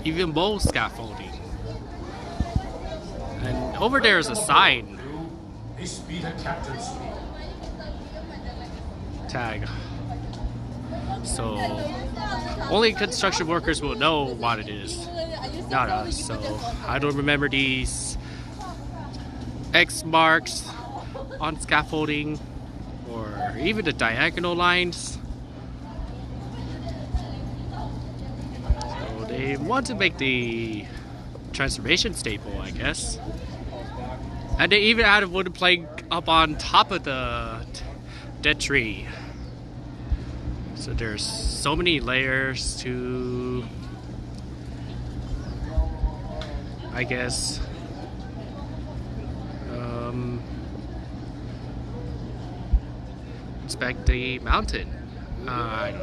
even more scaffolding. And over there is a sign. This be the captain's speed. Tag. So only construction workers will know what it is, not us. So I don't remember these X marks on scaffolding or even the diagonal lines. So they want to make the transformation staple, I guess. And they even had a wooden plank up on top of the dead tree. So there's so many layers to, I guess, inspect the mountain. I don't know.